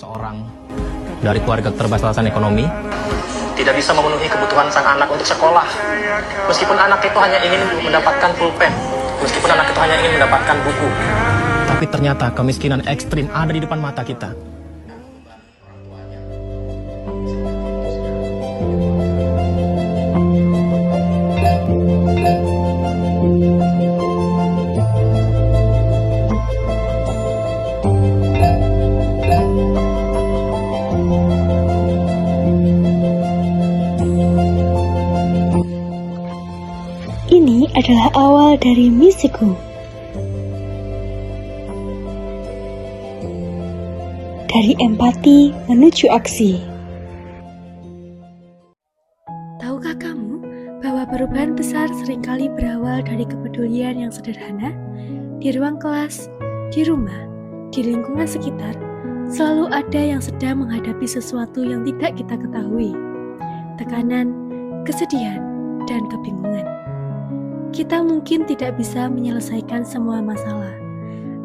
seorang dari keluarga keterbatasan ekonomi tidak bisa memenuhi kebutuhan sang anak untuk sekolah. Meskipun anak itu hanya ingin mendapatkan pulpen, meskipun anak itu hanya ingin mendapatkan buku, tapi ternyata kemiskinan ekstrim ada di depan mata kita. Ini adalah awal dari misiku. Dari empati menuju aksi. Tahukah kamu bahwa perubahan besar seringkali berawal dari kepedulian yang sederhana? Di ruang kelas, di rumah, di lingkungan sekitar, selalu ada yang sedang menghadapi sesuatu yang tidak kita ketahui. Tekanan, kesedihan, dan kebingungan. Kita mungkin tidak bisa menyelesaikan semua masalah,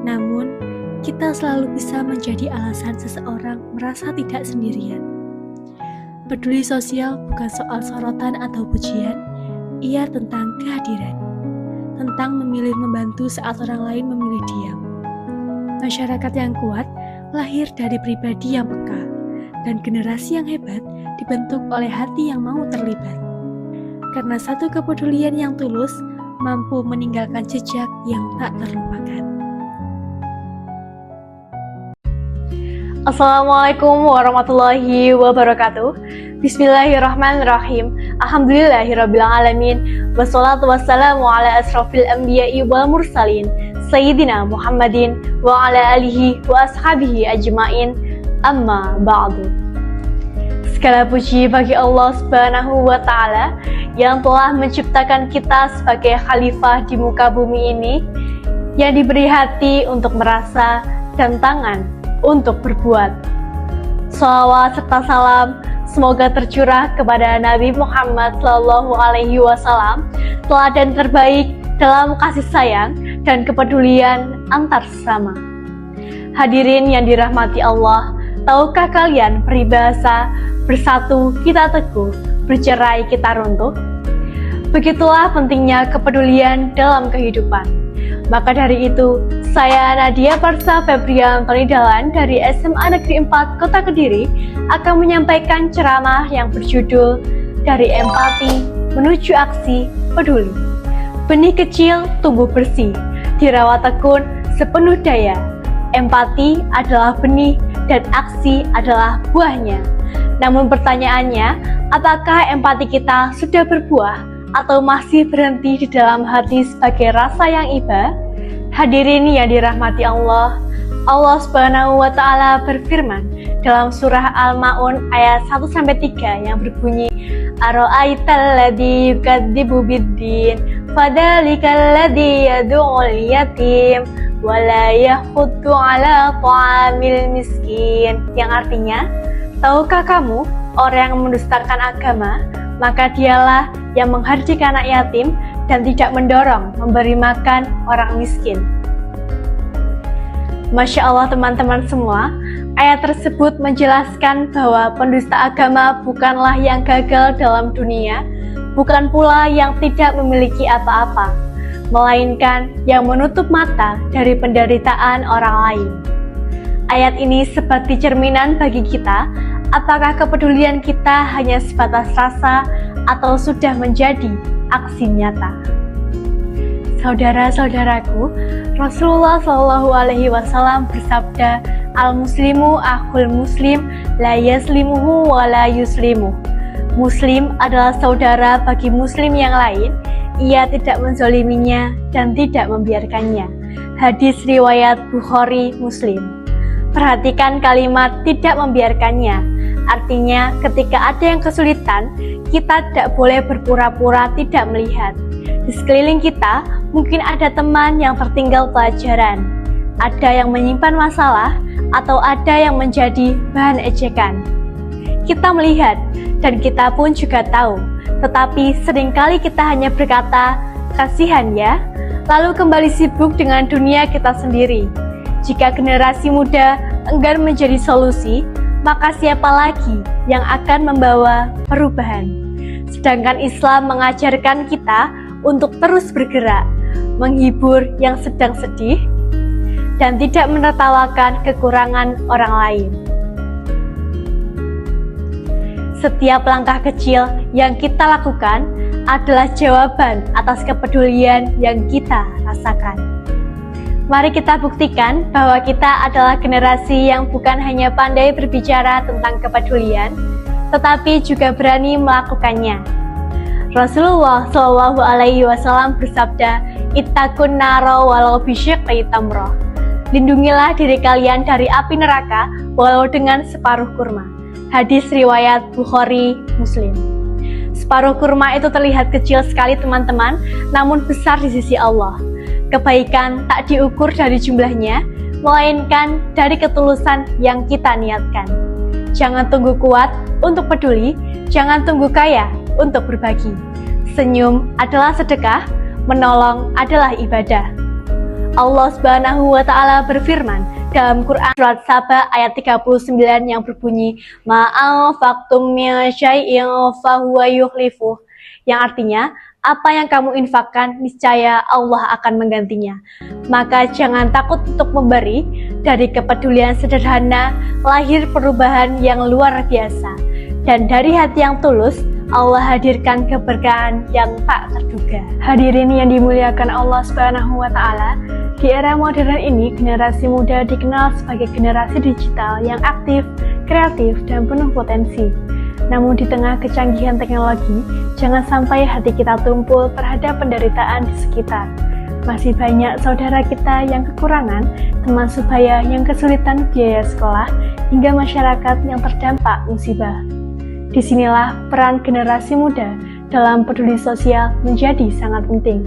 namun kita selalu bisa menjadi alasan seseorang merasa tidak sendirian. Peduli sosial bukan soal sorotan atau pujian, ia tentang kehadiran, tentang memilih membantu saat orang lain memilih diam. Masyarakat yang kuat lahir dari pribadi yang peka, dan generasi yang hebat dibentuk oleh hati yang mau terlibat. Karena satu kepedulian yang tulus mampu meninggalkan jejak yang tak terlupakan. Assalamualaikum warahmatullahi wabarakatuh. Bismillahirrahmanirrahim. Alhamdulillahirrabbilalamin. Wassalatu wassalamu ala asrafil anbiya'i wal mursalin Sayyidina Muhammadin wa ala alihi wa ashabihi ajmain. Amma ba'du. Segala puji bagi Allah Subhanahu wa Ta'ala yang telah menciptakan kita sebagai khalifah di muka bumi ini, yang diberi hati untuk merasa dan tangan untuk berbuat. Shalawat serta salam semoga tercurah kepada Nabi Muhammad SAW, teladan terbaik dalam kasih sayang dan kepedulian antar sesama. Hadirin yang dirahmati Allah, tahukah kalian peribahasa bersatu kita teguh, bercerai kita runtuh? Begitulah pentingnya kepedulian dalam kehidupan. Maka dari itu, saya Nadia Parsa Febrian Tony Dalan dari SMA Negeri 4 Kota Kediri akan menyampaikan ceramah yang berjudul Dari Empati Menuju Aksi Peduli. Benih kecil tumbuh bersih, dirawat tekun sepenuh daya. Empati adalah benih dan aksi adalah buahnya. Namun pertanyaannya, apakah empati kita sudah berbuah atau masih berhenti di dalam hati sebagai rasa yang iba? Hadirin yang dirahmati Allah, Allah Subhanahu wa Ta'ala berfirman dalam surah Al-Ma'un ayat 1-3 yang berbunyi, Ara'aital ladzi yukadzibu biddin, fadzalikal ladzi yad'ul yatim wa la yahuddu 'ala ta'amil miskin. Yang artinya, tahukah kamu orang yang mendustakan agama, maka dialah yang menghardik anak yatim dan tidak mendorong memberi makan orang miskin. Masya Allah teman-teman semua, ayat tersebut menjelaskan bahwa pendusta agama bukanlah yang gagal dalam dunia, bukan pula yang tidak memiliki apa-apa, melainkan yang menutup mata dari penderitaan orang lain. Ayat ini seperti cerminan bagi kita, apakah kepedulian kita hanya sebatas rasa atau sudah menjadi aksi nyata. Saudara-saudaraku, Rasulullah SAW bersabda, Al-Muslimu akhul muslim, la yaslimuhu wa la yuslimuh. Muslim adalah saudara bagi muslim yang lain, ia tidak menzoliminya dan tidak membiarkannya. Hadis riwayat Bukhari Muslim. Perhatikan kalimat tidak membiarkannya. Artinya ketika ada yang kesulitan, kita tidak boleh berpura-pura tidak melihat. Di sekeliling kita mungkin ada teman yang tertinggal pelajaran, ada yang menyimpan masalah, atau ada yang menjadi bahan ejekan. Kita melihat dan kita pun juga tahu, tetapi seringkali kita hanya berkata, kasihan ya, lalu kembali sibuk dengan dunia kita sendiri. Jika generasi muda enggan menjadi solusi, maka siapa lagi yang akan membawa perubahan? Sedangkan Islam mengajarkan kita untuk terus bergerak, menghibur yang sedang sedih, dan tidak menertawakan kekurangan orang lain. Setiap langkah kecil yang kita lakukan adalah jawaban atas kepedulian yang kita rasakan. Mari kita buktikan bahwa kita adalah generasi yang bukan hanya pandai berbicara tentang kepedulian, tetapi juga berani melakukannya. Rasulullah Shallallahu Alaihi Wasallam bersabda, "Ittaqun naro walau bisyiqqi tamroh." Lindungilah diri kalian dari api neraka walau dengan separuh kurma. Hadis riwayat Bukhari Muslim. Separuh kurma itu terlihat kecil sekali teman-teman, namun besar di sisi Allah. Kebaikan tak diukur dari jumlahnya, melainkan dari ketulusan yang kita niatkan. Jangan tunggu kuat untuk peduli, jangan tunggu kaya untuk berbagi. Senyum adalah sedekah, menolong adalah ibadah. Allah Subhanahu wa Ta'ala berfirman dalam Quran surat Saba ayat 39 yang berbunyi, "Ma'anfaqtum min syai'in fahuwa yukhlifuh," yang artinya, apa yang kamu infakkan, niscaya Allah akan menggantinya. Maka jangan takut untuk memberi. Dari kepedulian sederhana, lahir perubahan yang luar biasa. Dan dari hati yang tulus, Allah hadirkan keberkahan yang tak terduga. Hadirin yang dimuliakan Allah Subhanahu wa Ta'ala, di era modern ini, generasi muda dikenal sebagai generasi digital yang aktif, kreatif, dan penuh potensi. Namun di tengah kecanggihan teknologi, jangan sampai hati kita tumpul terhadap penderitaan di sekitar. Masih banyak saudara kita yang kekurangan, teman sebaya yang kesulitan biaya sekolah, hingga masyarakat yang terdampak musibah. Disinilah peran generasi muda dalam peduli sosial menjadi sangat penting.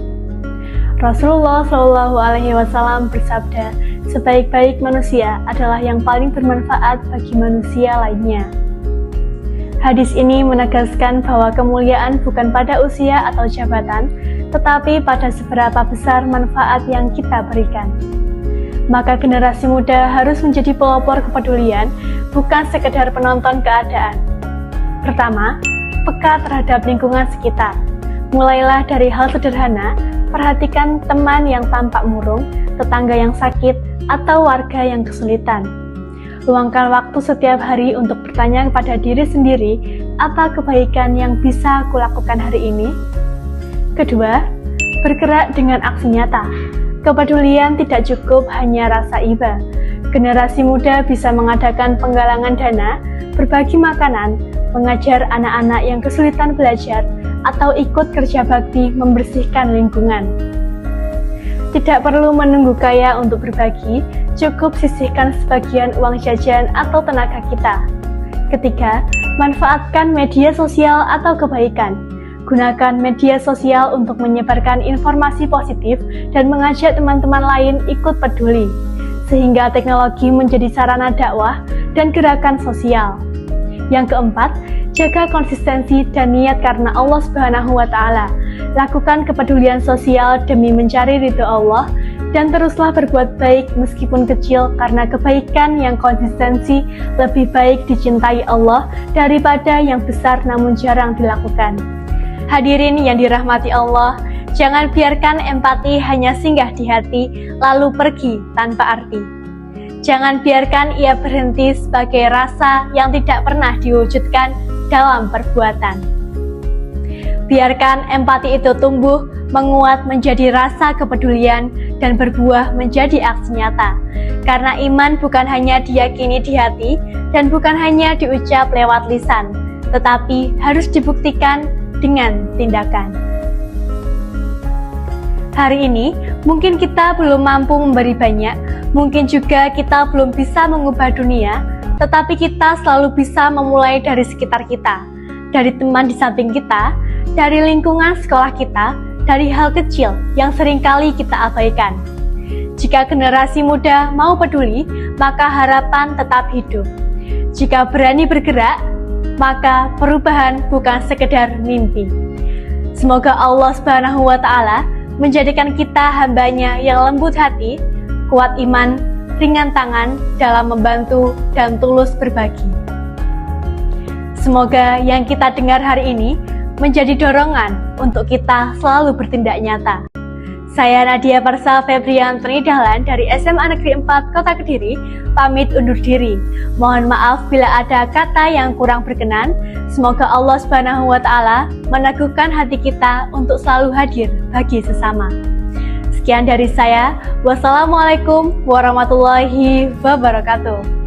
Rasulullah Shallallahu Alaihi Wasallam bersabda, "Sebaik-baik manusia adalah yang paling bermanfaat bagi manusia lainnya." Hadis ini menegaskan bahwa kemuliaan bukan pada usia atau jabatan, tetapi pada seberapa besar manfaat yang kita berikan. Maka generasi muda harus menjadi pelopor kepedulian, bukan sekedar penonton keadaan. Pertama, peka terhadap lingkungan sekitar. Mulailah dari hal sederhana, perhatikan teman yang tampak murung, tetangga yang sakit, atau warga yang kesulitan. Luangkan waktu setiap hari untuk bertanya kepada diri sendiri, apa kebaikan yang bisa kulakukan hari ini? Kedua, bergerak dengan aksi nyata. Kepedulian tidak cukup hanya rasa iba. Generasi muda bisa mengadakan penggalangan dana, berbagi makanan, mengajar anak-anak yang kesulitan belajar, atau ikut kerja bakti membersihkan lingkungan. Tidak perlu menunggu kaya untuk berbagi, cukup sisihkan sebagian uang jajan atau tenaga kita. Ketiga, manfaatkan media sosial atau kebaikan. Gunakan media sosial untuk menyebarkan informasi positif dan mengajak teman-teman lain ikut peduli, sehingga teknologi menjadi sarana dakwah dan gerakan sosial. Yang keempat, jaga konsistensi dan niat karena Allah Subhanahu wa Ta'ala. Lakukan kepedulian sosial demi mencari ridho Allah, dan teruslah berbuat baik meskipun kecil, karena kebaikan yang konsistensi lebih baik dicintai Allah daripada yang besar namun jarang dilakukan. Hadirin yang dirahmati Allah, jangan biarkan empati hanya singgah di hati lalu pergi tanpa arti. Jangan biarkan ia berhenti sebagai rasa yang tidak pernah diwujudkan dalam perbuatan. Biarkan empati itu tumbuh, menguat menjadi rasa kepedulian, dan berbuah menjadi aksi nyata. Karena iman bukan hanya diyakini di hati, dan bukan hanya diucap lewat lisan, tetapi harus dibuktikan dengan tindakan. Hari ini, mungkin kita belum mampu memberi banyak, mungkin juga kita belum bisa mengubah dunia, tetapi kita selalu bisa memulai dari sekitar kita, dari teman di samping kita, dari lingkungan sekolah kita, dari hal kecil yang seringkali kita abaikan. Jika generasi muda mau peduli, maka harapan tetap hidup. Jika berani bergerak, maka perubahan bukan sekedar mimpi. Semoga Allah Subhanahu wa Ta'ala menjadikan kita hambanya yang lembut hati, kuat iman, ringan tangan dalam membantu dan tulus berbagi. Semoga yang kita dengar hari ini menjadi dorongan untuk kita selalu bertindak nyata. Saya Nadia Parsal Febriantoni Dahlan dari SMA Negeri 4 Kota Kediri, pamit undur diri. Mohon maaf bila ada kata yang kurang berkenan. Semoga Allah Subhanahu wa Ta'ala meneguhkan hati kita untuk selalu hadir bagi sesama. Sekian dari saya. Wassalamualaikum warahmatullahi wabarakatuh.